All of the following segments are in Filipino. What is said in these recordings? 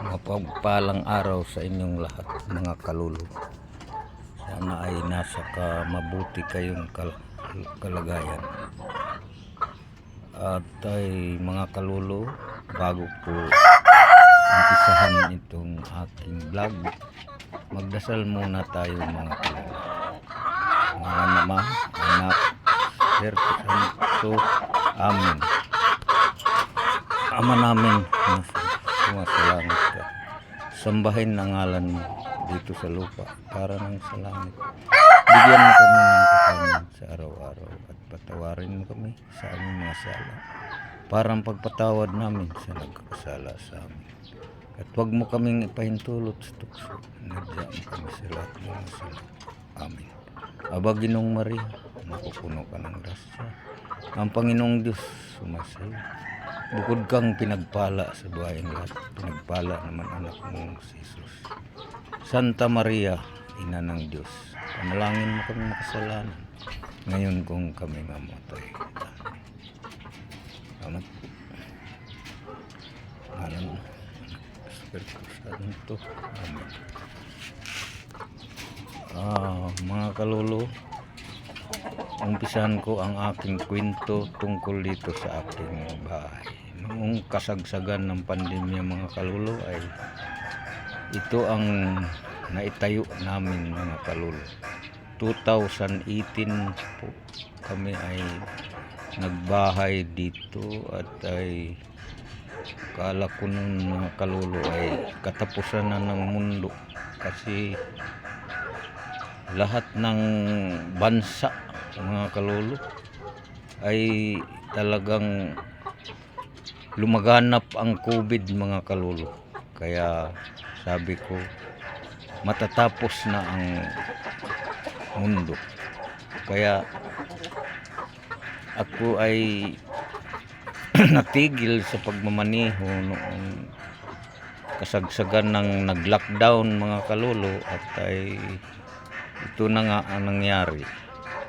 mapagpalang araw sa inyong lahat mga kalulu. Sana ay nasa mabuti kayong kalagayan. At ay mga kalulu, bago po umpisahan itong aking vlog, magdasal muna tayo mga kalulu. Mga Ama, Anak, Espiritu Santo, Amen. Ama namin na sumasalangit ka, sambahin ang ngalan mo dito sa lupa para nang sa langit. Bigyan mo kami ng kakanin sa araw-araw at patawarin mo kami sa aming mga sala, parang pagpatawad namin sa nagkakasala sa amin. At huwag mo kaming ipahintulot sa tukso, nadya mo kami sa lahat ng masala. Amen. Aba Ginoong Maria, napupuno ka ng grasya, ang Panginoong Diyos sumasayo. Bukod kang pinagpala sa buhay ng lahat, pinagpala naman anak mong si Jesus. Santa Maria, Ina ng Diyos, panalangin mo kami makasalanan, ngayon kung kami mamatay. Amen. Ngalan mo, Espiritu Santo. Amen. Mga kalulu, umpisahan ko ang aking kwento tungkol dito sa aking bahay. Noong kasagsagan ng pandemya mga kalulu ay ito ang naitayo namin mga kalulu. 2018 po kami ay nagbahay dito at ay kala ko nun mga kalulu ay katapusan na ng mundo kasi lahat ng bansa mga kalulu ay talagang lumaganap ang COVID mga kalulu. Kaya sabi ko matatapos na ang mundo. Kaya ako ay natigil sa pagmamaneho noong kasagsagan ng nag-lockdown mga kalulu at ay ito na nga ang nangyari.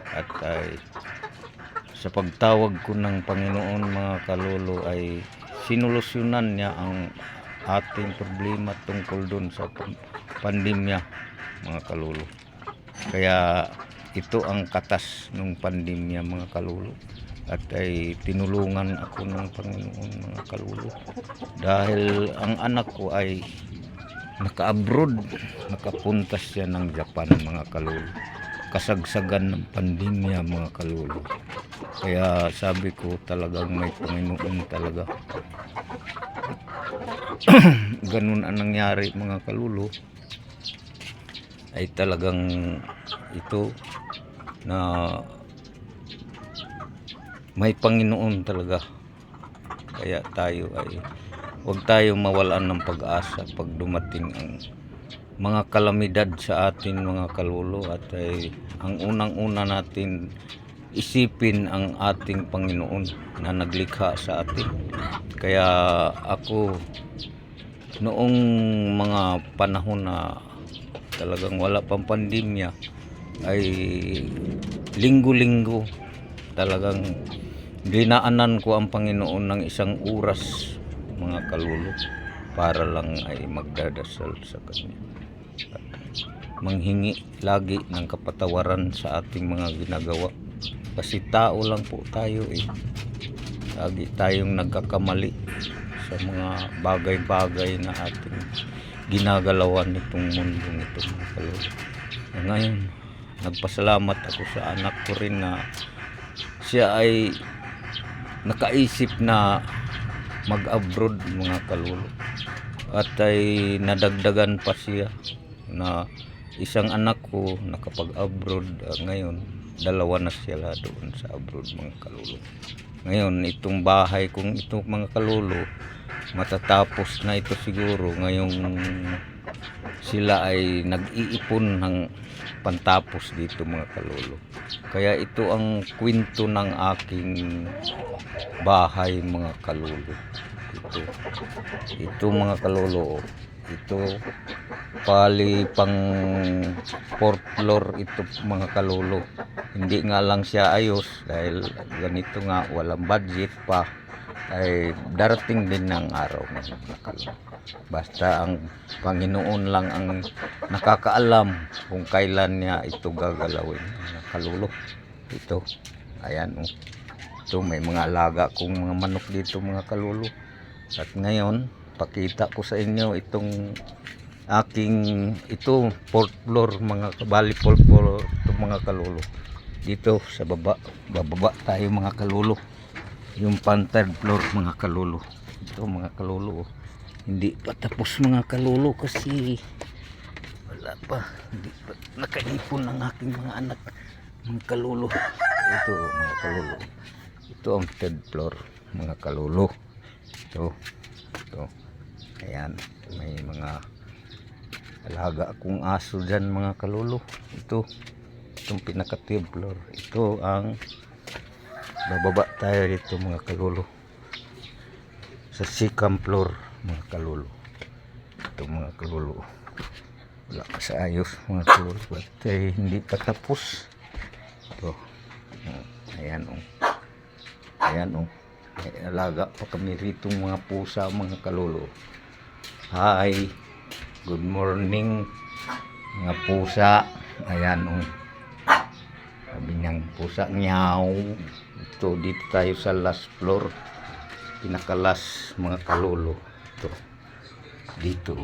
At ay sa pagtawag ko ng Panginoon mga kalulu ay sinulusyonan niya ang ating problema tungkol dun sa pandemya mga kalulu. Kaya ito ang katas ng pandemya mga kalulu. At ay tinulungan ako ng Panginoon mga kalulu. Dahil ang anak ko ay naka-abroad, nakapunta siya ng Japan mga kalulu. Kasagsagan ng pandemya mga kalulu. Kaya sabi ko talagang may Panginoon talaga. Ganun ang nangyari mga kalulu. Ay talagang ito na may Panginoon talaga. Kaya tayo ay huwag tayo mawalan ng pag-asa pag dumating ang mga kalamidad sa atin mga kalulu. At ay ang unang-una natin isipin ang ating Panginoon na naglikha sa atin. Kaya ako noong mga panahon na talagang wala pang pandemya ay linggo-linggo talagang dinaanan ko ang Panginoon ng isang oras mga kalulu para lang ay magdadasal sa Kanya at manghingi lagi ng kapatawaran sa ating mga ginagawa. Kasi tao lang po tayo lagi tayong nagkakamali sa mga bagay-bagay na ating ginagalawan nitong mundong ito mga kalulu. Ngayon nagpasalamat ako sa anak ko rin na siya ay nakaisip na mag-abroad mga kalulu. At ay nadagdagan pa siya na isang anak ko nakapag-abroad. Ngayon dalawa na sila doon sa abroad mga kalulu. Ngayon itong bahay kong ito mga kalulu matatapos na ito siguro ngayong sila ay nag-iipon ng pantapos dito mga kalulu. Kaya ito ang kwento ng aking bahay mga kalulu. Ito mga kalulu Ito pali pang 4th floor ito mga kalolo. Hindi nga lang siya ayos dahil ganito nga walang budget pa, ay darating din ng araw mga kalolo. Basta ang Panginoon lang ang nakakaalam kung kailan niya ito gagalawin mga kalolo. Ito, ayan oh. Ito may mga alaga kong mga manok dito mga kalolo. At ngayon pakita ko sa inyo itong aking ito 4th floor mga kabali 4th floor ito mga kalolo. Dito sa bababa tayo mga kalolo, yung pan 3rd floor mga kalolo. Ito mga kalolo, hindi pa tapos mga kalolo kasi wala pa, hindi pa nakaipon ang aking mga anak mga kalolo. Ito mga kalolo, ito ang 3rd floor mga kalolo. Ito ayan, may mga alaga akong aso dyan mga kalolo. Itong pinaka 3rd floor. Ito ang bababa tayo dito mga kalolo sa 2nd floor mga kalolo. Ito mga kalolo, wala pa sa ayos mga kalolo at hindi pa tapos. Ito ayan oh, ayan oh, may alaga pa kami rito mga pusa mga kalolo. Hi, good morning mga pusa. Ayan oh, sabi niyang pusa nyaw. Ito dito tayo sa last floor, pinaka last mga kalolo. Ito dito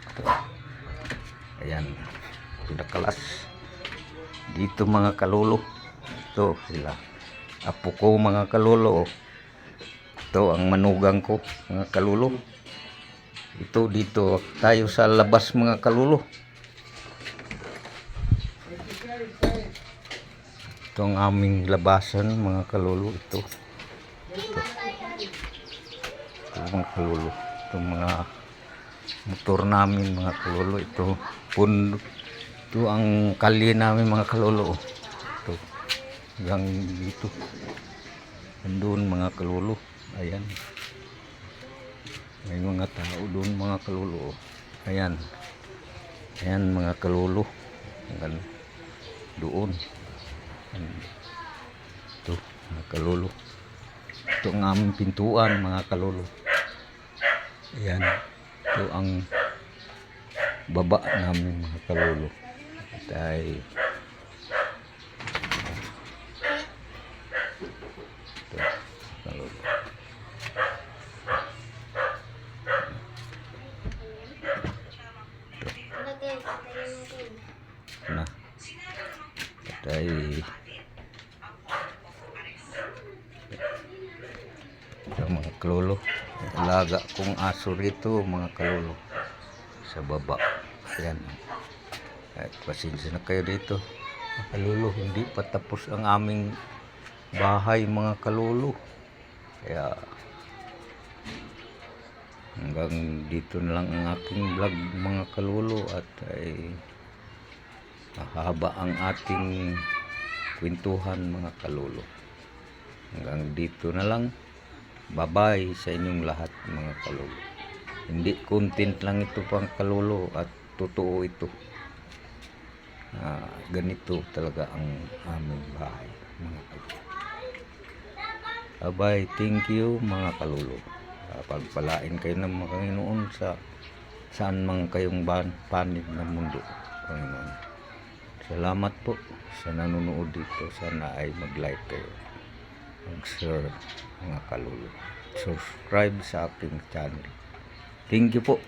ito. Ayan, pinaka last dito mga kalolo. Ito sila apo ko mga kalolo. Ito ang manugang ko mga kalolo. Ito dito tayo sa labas mga kalolo. Ito ang aming labasan mga kalolo. Ito mga kalolo, ito mga motor namin mga kalolo. Ito ang kalye namin mga kalolo. Ito hanggang dito andun mga kalolo. Ayan, may mga tao doon mga kalolo. Ayan, ayan mga kalolo, hanggang doon. Ito mga kalolo, ito ang aming pintuan mga kalolo. Ayan, ito ang baba namin mga kalolo. Ito kalolo. Na patay ito mga kalolo. Alaga kong aso rito mga kalolo sa baba. Ayan, at pasensya na kayo dito mga kalolo, hindi pa tapos ang aming bahay mga kalolo, kaya hanggang dito na lang ang aking vlog mga kalolo. At ay mahaba ang ating kwentuhan mga kalolo. Hanggang dito na lang. Bye-bye sa inyong lahat mga kalolo. Hindi content lang ito pang kalolo, at totoo ito. Ganito talaga ang aming bahay mga kalolo. Bye-bye, thank you mga kalolo. Pagpalain kayo ng mga Panginoon sa saan man kayong panig ng mundo, Panginoon. Salamat po sa nanonood dito. Sana ay mag-like kayo, mag-share mga kalolo, subscribe sa aking channel. Thank you po.